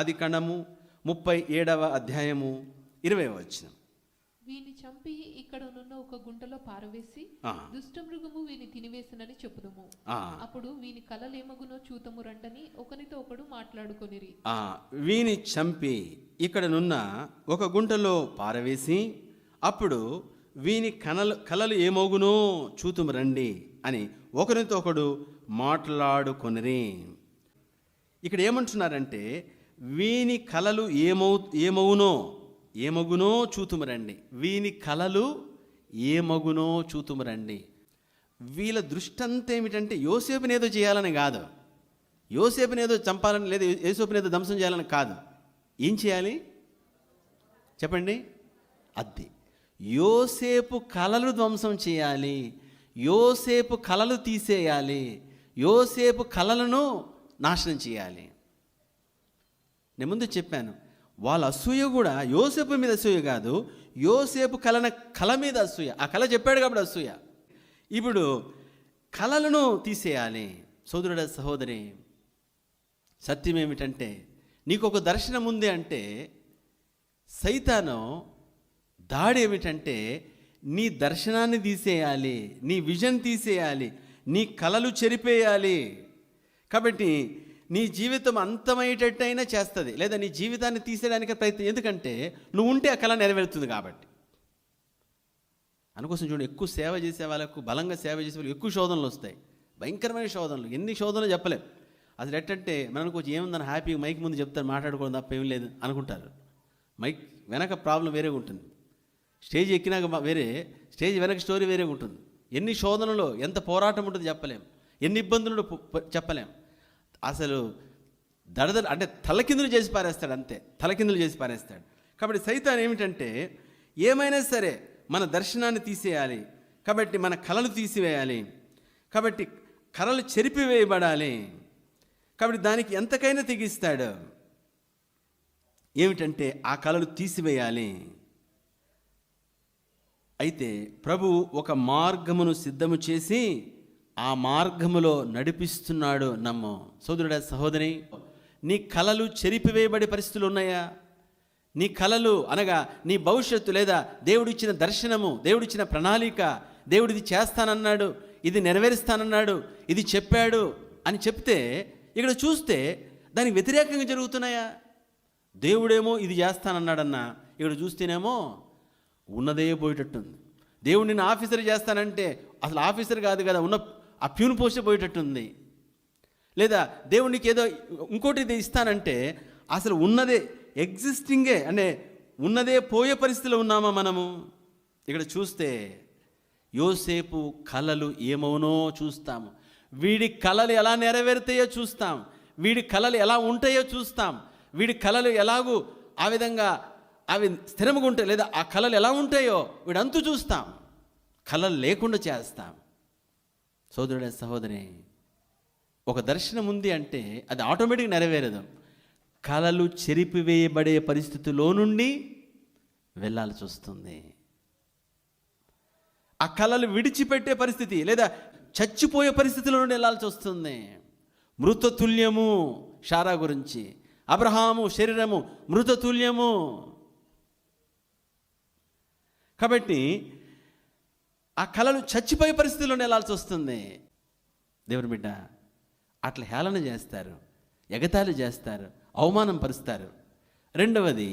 ఆదికాండము 37:20. వీని చంపి ఇక్కడనున్న ఒక గుంటలో పారవేసి దుష్టమృగము వీని తినివేసినని చెప్పుదుము. అప్పుడు వీని కలలేమగునో చూతము రండని ఒకనితో ఒకడు మాట్లాడుకొనిరి. వీని చంపి ఇక్కడనున్న ఒక గుంటలో పారవేసి అప్పుడు వీని కలలు ఏమగునో చూతుము రండి అని ఒకరితో ఒకడు మాట్లాడుకొనిరి. ఇక్కడ ఏమంటున్నారంటే వీని కలలు ఏమగునో చూతుమరండి. వీని కలలు ఏమగునో చూతుమరండి. వీళ్ళ దృష్టి అంతా ఏమిటంటే యోసేపునేదో చేయాలని కాదు, యోసేపునేదో చంపాలని లేదా యోసేపునేదో ధ్వంసం చేయాలని కాదు. ఏం చేయాలి చెప్పండి? అది యోసేపు కలలు ధ్వంసం చేయాలి, యోసేపు కలలు తీసేయాలి, యోసేపు కలలను నాశనం చేయాలి. నేను ముందు చెప్పాను, వాళ్ళ అసూయ కూడా యోసేపు మీద అసూయ కాదు, యోసేపు కళ మీద అసూయ. ఆ కళ చెప్పాడు కాబట్టి అసూయ. ఇప్పుడు కళలను తీసేయాలి. సోదరుడ సహోదరి, సత్యం ఏమిటంటే నీకు ఒక దర్శనం ఉంది అంటే సైతాను దాడి ఏమిటంటే నీ దర్శనాన్ని తీసేయాలి, నీ విజన్ తీసేయాలి, నీ కళలు చెరిపేయాలి. కాబట్టి నీ జీవితం అంతమయ్యేటట్టయినా చేస్తుంది, లేదా నీ జీవితాన్ని తీసేయడానికి ప్రయత్నం. ఎందుకంటే నువ్వు ఉంటే ఆ కళ నెరవేరుతుంది కాబట్టి. అందుకోసం చూడండి, ఎక్కువ సేవ చేసే వాళ్ళకు, బలంగా సేవ చేసే వాళ్ళకి ఎక్కువ శోధనలు వస్తాయి, భయంకరమైన శోధనలు. ఎన్ని శోధనలు చెప్పలేం. అసలు ఎట్టంటే మనకు కొంచెం ఏముందని హ్యాపీగా మైక్ ముందు చెప్తారు, మాట్లాడుకోవడం తప్ప ఏం లేదు అనుకుంటారు. మైక్ వెనక ప్రాబ్లం వేరేగా ఉంటుంది, స్టేజ్ ఎక్కినాక వేరే, స్టేజ్ వెనక స్టోరీ వేరేగా ఉంటుంది. ఎన్ని శోధనలు, ఎంత పోరాటం ఉంటుంది చెప్పలేం, ఎన్ని ఇబ్బందులు చెప్పలేం. అసలు దడదలు అంటే తలకిందులు చేసి పారేస్తాడు, అంతే, తలకిందులు చేసి పారేస్తాడు. కాబట్టి సైతాన్ ఏమిటంటే ఏమైనా సరే మన దర్శనాన్ని తీసేయాలి, కాబట్టి మన కళలు తీసివేయాలి, కాబట్టి కళలు చెరిపివేయబడాలి. కాబట్టి దానికి ఎంతకైనా తెగిస్తాడు. ఏమిటంటే ఆ కళలు తీసివేయాలి. అయితే ప్రభు ఒక మార్గమును సిద్ధము చేసి ఆ మార్గములో నడిపిస్తున్నాడు. నమ్ము సోదరుడా సహోదరి, నీ కలలు చెరిపివేయబడే పరిస్థితులు ఉన్నాయా? నీ కలలు అనగా నీ భవిష్యత్తు, లేదా దేవుడిచ్చిన దర్శనము, దేవుడిచ్చిన ప్రణాళిక, దేవుడిది చేస్తానన్నాడు, ఇది నెరవేరుస్తానన్నాడు, ఇది చెప్పాడు అని చెప్తే ఇక్కడ చూస్తే దానికి వ్యతిరేకంగా జరుగుతున్నాయా? దేవుడేమో ఇది చేస్తానన్నాడన్నా, ఇక్కడ చూస్తేనేమో ఉన్నదే పోయేటట్టుంది. దేవుడు నిన్ను ఆఫీసర్ చేస్తానంటే అసలు ఆఫీసర్ కాదు కదా, ఉన్న ఆ ప్యూన్ పోస్ట్ పోయేటట్టుంది. లేదా దేవునికి ఏదో ఇంకోటి ఇది ఇస్తానంటే అసలు ఉన్నదే ఎగ్జిస్టింగే, అంటే ఉన్నదే పోయే పరిస్థితిలో ఉన్నామా మనము? ఇక్కడ చూస్తే యోసేపు కలలు ఏమవునో చూస్తాము, వీడి కలలు ఎలా నెరవేరుతాయో చూస్తాం, వీడి కలలు ఎలా ఉంటాయో చూస్తాం, వీడి కలలు ఎలాగూ ఆ విధంగా అవి స్థిరంగా ఉంటాయి, లేదా ఆ కళలు ఎలా ఉంటాయో వీడంతు చూస్తాం, కళలు లేకుండా చేస్తాం. సోదరుడే సహోదరి, ఒక దర్శనం ఉంది అంటే అది ఆటోమేటిక్గా నెరవేరదు. కళలు చెరిపివేయబడే పరిస్థితిలో నుండి వెళ్ళాల్సి వస్తుంది. ఆ కళలు విడిచిపెట్టే పరిస్థితి, లేదా చచ్చిపోయే పరిస్థితిలో నుండి వెళ్ళాల్సి వస్తుంది. మృతతుల్యము, షారా గురించి, అబ్రహాము శరీరము మృతతుల్యము. కాబట్టి ఆ కళలు చచ్చిపోయే పరిస్థితుల్లో వెళ్ళాల్సి వస్తుంది. దేవుని బిడ్డ, అట్లా హేళన చేస్తారు, ఎగతాళి చేస్తారు, అవమానం పరుస్తారు. రెండవది,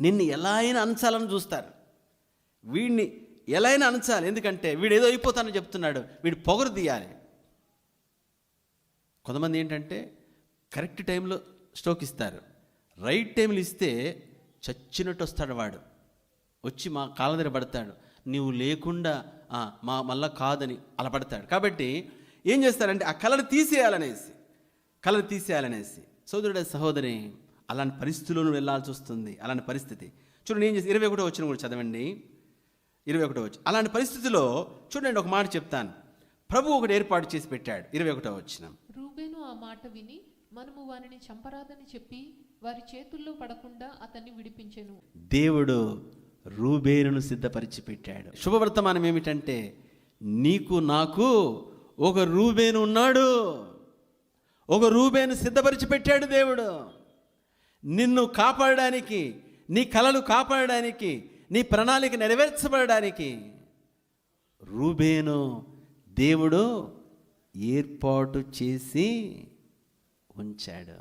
నిన్ను ఎలా అయినా అంచాలని చూస్తారు. వీడిని ఎలా అయినా అంచాలి, ఎందుకంటే వీడు ఏదో అయిపోతానని చెప్తున్నాడు, వీడు పొగరు తీయాలి. కొంతమంది ఏంటంటే కరెక్ట్ టైంలో స్ట్రోక్ ఇస్తారు, రైట్ టైంలో ఇస్తే చచ్చినట్టు వస్తాడు వాడు, వచ్చి మా కాళ్ళ దగ్గర పడతాడు, నీవు లేకుండా మళ్ళా కాదని అలా పడతాడు. కాబట్టి ఏం చేస్తారంటే ఆ కళను తీసేయాలనేసి సోదరుడే సహోదరి, అలాంటి పరిస్థితుల్లో వెళ్ళాల్సి వస్తుంది. అలాంటి పరిస్థితి చూడండి, ఏం చేసి 21వ వచనం కూడా చదవండి. 21వ వచనం, అలాంటి పరిస్థితిలో చూడండి, ఒక మాట చెప్తాను. ప్రభు ఒకటి ఏర్పాటు చేసి పెట్టాడు. 21వ వచనం, రూబేను ఆ మాట విని మనము వారిని చంపరాదని చెప్పి వారి చేతుల్లో పడకుండా అతన్ని విడిపించెను. దేవుడు రూబేనును సిద్ధపరిచి పెట్టాడు. శుభవర్తమానం ఏమిటంటే నీకు నాకు ఒక రూబేను ఉన్నాడు, ఒక రూబేను సిద్ధపరిచి పెట్టాడు దేవుడు. నిన్ను కాపాడడానికి, నీ కలలు కాపాడడానికి, నీ ప్రణాళిక నెరవేర్చబడడానికి రూబేను దేవుడు ఏర్పాటు చేసి ఉంచాడు.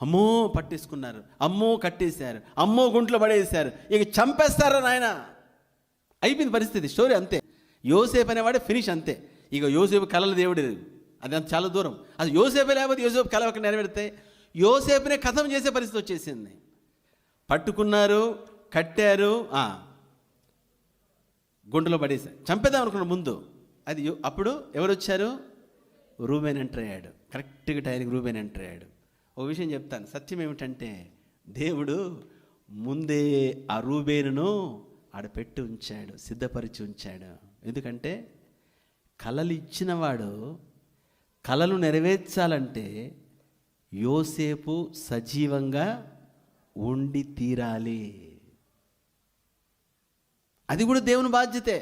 అమ్మో పట్టేసుకున్నారు, అమ్మో కట్టేశారు, అమ్మో గుంట్లో పడేశారు, ఇక చంపేస్తారా నాయన. అయిపోయింది పరిస్థితి, స్టోరీ అంతే. యోసేపు అనేవాడే ఫినిష్ అంతే. ఇక యోసేపు కలల దేవుడు, అది అంత చాలా దూరం. అది యోసేపే లేకపోతే యోసేపు కళ ఒక నెరవేడితే యోసేపునే కథం చేసే పరిస్థితి వచ్చేసింది. పట్టుకున్నారు, కట్టారు, గుంటలో పడేశారు, చంపేద్దాం అనుకున్న ముందు. అది అప్పుడు ఎవరు వచ్చారు? రూబేన్ ఎంటర్ అయ్యాడు. కరెక్ట్గా టైంకి రూబేన్ ఎంటర్ అయ్యాడు. ఒక విషయం చెప్తాను, సత్యం ఏమిటంటే దేవుడు ముందే ఆ రూబేనును ఆడ పెట్టి ఉంచాడు, సిద్ధపరిచి ఉంచాడు. ఎందుకంటే కలలు ఇచ్చినవాడు కలలు నెరవేర్చాలంటే యోసేపు సజీవంగా ఉండి తీరాలి. అది కూడా దేవుని బాధ్యతే.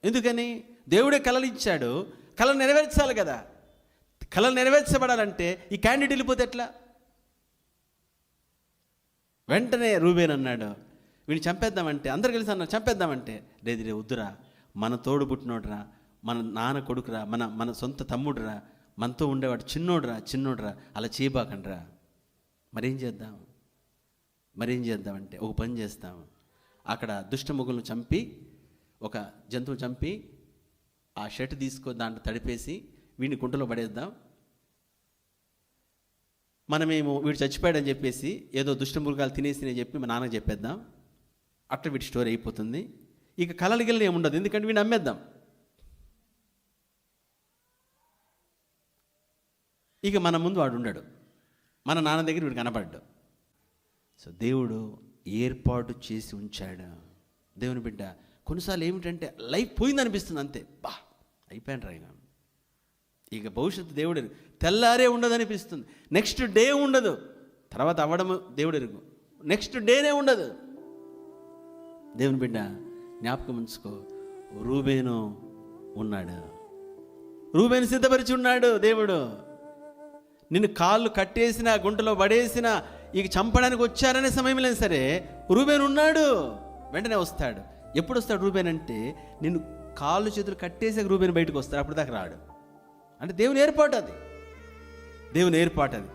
ఎందుకని? దేవుడే కలలు ఇచ్చాడు, కళలు నెరవేర్చాలి కదా. కళలు నెరవేర్చబడాలంటే ఈ క్యాండిడేట్ వెళ్ళిపోతే ఎట్లా? వెంటనే రూబేన్ అన్నాడు, వీడిని చంపేద్దామంటే, అందరు కలిసి అన్నారు చంపేద్దామంటే, రే వద్దురా, మన తోడు పుట్టినోడురా, మన నాన్న కొడుకురా, మన సొంత తమ్ముడురా, మనతో ఉండేవాడు చిన్నోడురా, అలా చేయబాకండ్రా. మరేం చేద్దామంటే ఒక పని చేస్తాం. అక్కడ దుష్టముగులను చంపి, ఒక జంతువు చంపి ఆ షర్ట్ తీసుకో దాంట్లో తడిపేసి వీడిని కుంటలో పడేద్దాం. మనమేమో వీడు చచ్చిపోయాడని చెప్పేసి ఏదో దుష్టమృగాలు తినేసి చెప్పి మా నాన్నకి చెప్పేద్దాం. అట్లా వీడి స్టోరీ అయిపోతుంది. ఇక కలలు గిల్లలు ఏముండదు, ఎందుకంటే వీడిని అమ్మేద్దాం. ఇక మన ముందు వాడు ఉండడు, మన నాన్న దగ్గర వీడు కనపడ్డాడు. సో దేవుడు ఏర్పాటు చేసి ఉంచాడు. దేవుని బిడ్డ, కొన్నిసార్లు ఏమిటంటే లైఫ్ పోయిందనిపిస్తుంది, అంతే, అయిపోయాను రాయన, ఇక భవిష్యత్తు దేవుడు తెల్లారే ఉండదు అనిపిస్తుంది. నెక్స్ట్ డే ఉండదు, తర్వాత అవ్వడము దేవుడు ఎరుగు, నెక్స్ట్ డేనే ఉండదు. దేవుని బిడ్డ జ్ఞాపకం ఉంచుకో, రూబేను ఉన్నాడు, రూబేను సిద్ధపరిచి ఉన్నాడు. దేవుడు నిన్ను కాళ్ళు కట్టేసిన, గుంటలో పడేసిన, ఇక చంపడానికి వచ్చారనే సమయం లేదు సరే, రూబేను ఉన్నాడు, వెంటనే వస్తాడు. ఎప్పుడు వస్తాడు రూబేన్ అంటే, నిన్ను కాళ్ళు చేతులు కట్టేసాక రూబేను బయటకు వస్తాడు, అప్పుడు దాకా రాడు. అంటే దేవుని ఏర్పాటు అది, దేవుని ఏర్పాటు అది.